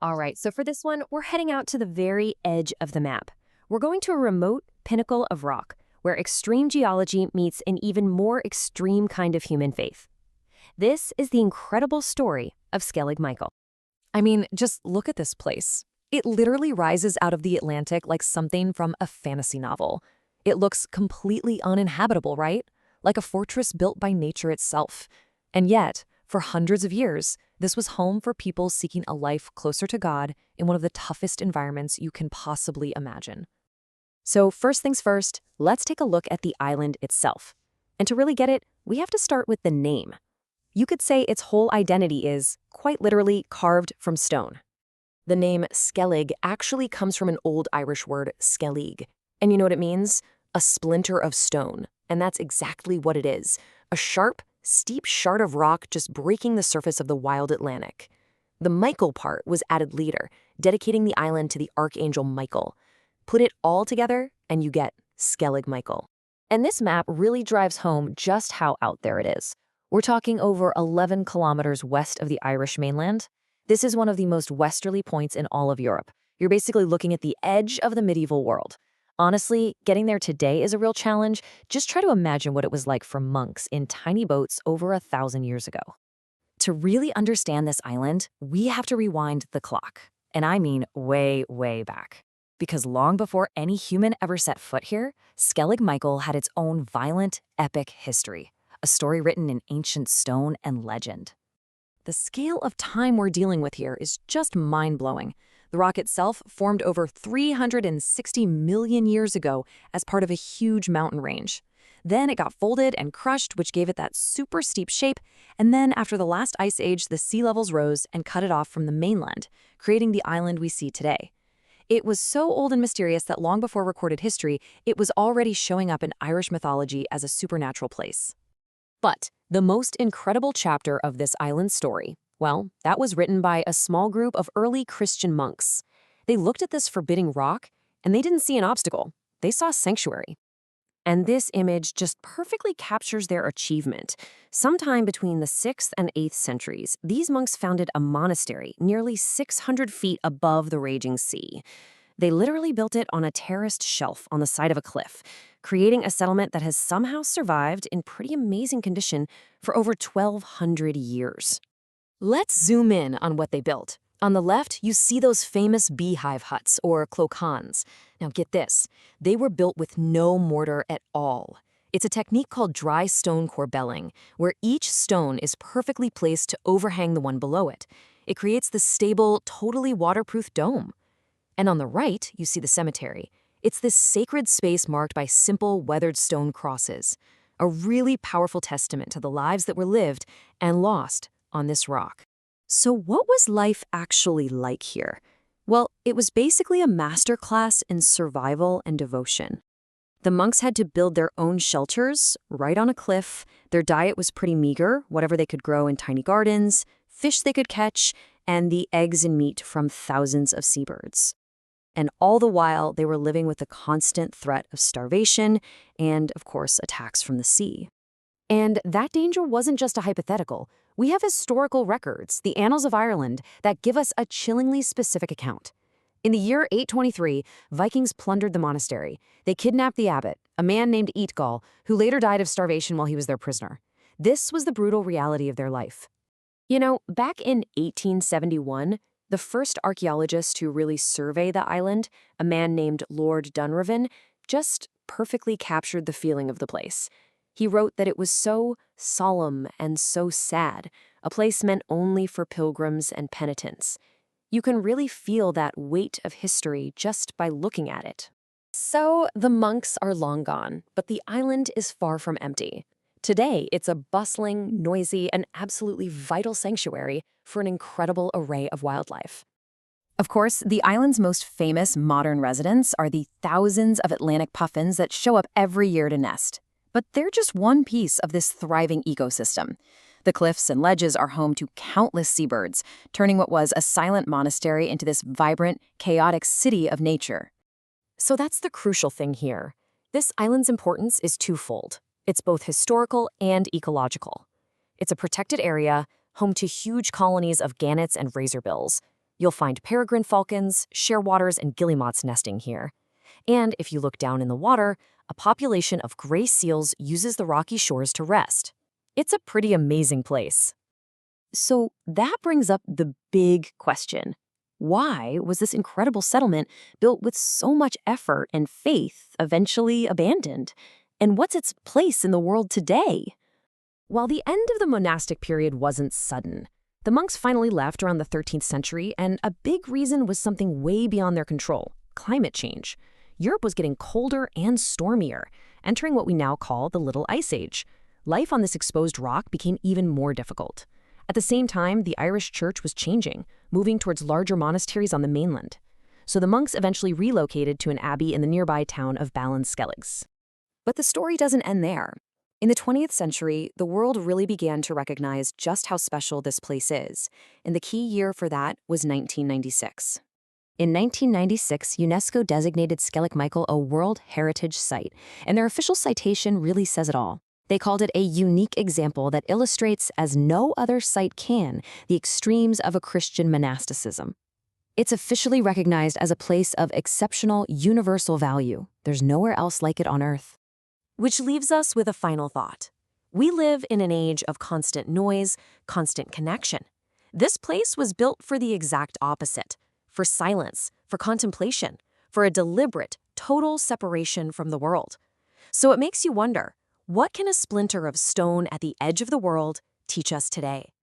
All right, so for this one, we're heading out to the very edge of the map. We're going to a remote pinnacle of rock, where extreme geology meets an even more extreme kind of human faith. This is the incredible story of Skellig Michael. I mean, just look at this place. It literally rises out of the Atlantic like something from a fantasy novel. It looks completely uninhabitable, right? Like a fortress built by nature itself. And yet, for hundreds of years, this was home for people seeking a life closer to God in one of the toughest environments you can possibly imagine. So first things first, let's take a look at the island itself. And to really get it, we have to start with the name. You could say its whole identity is, quite literally, carved from stone. The name Skellig actually comes from an old Irish word, skellig. And you know what it means? A splinter of stone. And that's exactly what it is. A sharp, steep shard of rock just breaking the surface of the wild Atlantic. The Michael part was added later, dedicating the island to the archangel Michael. Put it all together, and you get Skellig Michael. And this map really drives home just how out there it is. We're talking over 11 kilometers west of the Irish mainland. This is one of the most westerly points in all of Europe. You're basically looking at the edge of the medieval world. Honestly, getting there today is a real challenge. Just try to imagine what it was like for monks in tiny boats over 1,000 years ago. To really understand this island, we have to rewind the clock. And I mean way, way back. Because long before any human ever set foot here, Skellig Michael had its own violent, epic history. A story written in ancient stone and legend. The scale of time we're dealing with here is just mind-blowing. The rock itself formed over 360 million years ago as part of a huge mountain range. Then it got folded and crushed, which gave it that super steep shape, and then after the last ice age, the sea levels rose and cut it off from the mainland, creating the island we see today. It was so old and mysterious that long before recorded history, it was already showing up in Irish mythology as a supernatural place. But the most incredible chapter of this island story, well, that was written by a small group of early Christian monks. They looked at this forbidding rock, and they didn't see an obstacle. They saw sanctuary. And this image just perfectly captures their achievement. Sometime between the 6th and 8th centuries, these monks founded a monastery nearly 600 feet above the raging sea. They literally built it on a terraced shelf on the side of a cliff, creating a settlement that has somehow survived in pretty amazing condition for over 1,200 years. Let's zoom in on what they built. On the left, you see those famous beehive huts, or clocháns. Now get this, they were built with no mortar at all. It's a technique called dry stone corbelling, where each stone is perfectly placed to overhang the one below it. It creates this stable, totally waterproof dome. And on the right, you see the cemetery. It's this sacred space marked by simple, weathered stone crosses. A really powerful testament to the lives that were lived and lost on this rock. So what was life actually like here? Well, it was basically a masterclass in survival and devotion. The monks had to build their own shelters right on a cliff. Their diet was pretty meager, whatever they could grow in tiny gardens, fish they could catch, and the eggs and meat from thousands of seabirds. And all the while, they were living with the constant threat of starvation and, of course, attacks from the sea. And that danger wasn't just a hypothetical. We have historical records, the Annals of Ireland, that give us a chillingly specific account. In the year 823, Vikings plundered the monastery. They kidnapped the abbot, a man named Eatgall, who later died of starvation while he was their prisoner. This was the brutal reality of their life. You know, back in 1871, the first archaeologist to really survey the island, a man named Lord Dunraven, just perfectly captured the feeling of the place. He wrote that it was so solemn and so sad, a place meant only for pilgrims and penitents. You can really feel that weight of history just by looking at it. So the monks are long gone, but the island is far from empty. Today, it's a bustling, noisy, and absolutely vital sanctuary for an incredible array of wildlife. Of course, the island's most famous modern residents are the thousands of Atlantic puffins that show up every year to nest. But they're just one piece of this thriving ecosystem. The cliffs and ledges are home to countless seabirds, turning what was a silent monastery into this vibrant, chaotic city of nature. So that's the crucial thing here. This island's importance is twofold. It's both historical and ecological. It's a protected area, home to huge colonies of gannets and razorbills. You'll find peregrine falcons, shearwaters, and guillemots nesting here. And if you look down in the water, a population of gray seals uses the rocky shores to rest. It's a pretty amazing place. So that brings up the big question. Why was this incredible settlement built with so much effort and faith eventually abandoned? And what's its place in the world today? While the end of the monastic period wasn't sudden, the monks finally left around the 13th century, and a big reason was something way beyond their control: climate change. Europe was getting colder and stormier, entering what we now call the Little Ice Age. Life on this exposed rock became even more difficult. At the same time, the Irish church was changing, moving towards larger monasteries on the mainland. So the monks eventually relocated to an abbey in the nearby town of Skellig. But the story doesn't end there. In the 20th century, the world really began to recognize just how special this place is, and the key year for that was 1996. In 1996, UNESCO designated Skellig Michael a World Heritage Site, and their official citation really says it all. They called it a unique example that illustrates, as no other site can, the extremes of a Christian monasticism. It's officially recognized as a place of exceptional, universal value. There's nowhere else like it on Earth. Which leaves us with a final thought. We live in an age of constant noise, constant connection. This place was built for the exact opposite: for silence, for contemplation, for a deliberate, total separation from the world. So it makes you wonder, what can a splinter of stone at the edge of the world teach us today?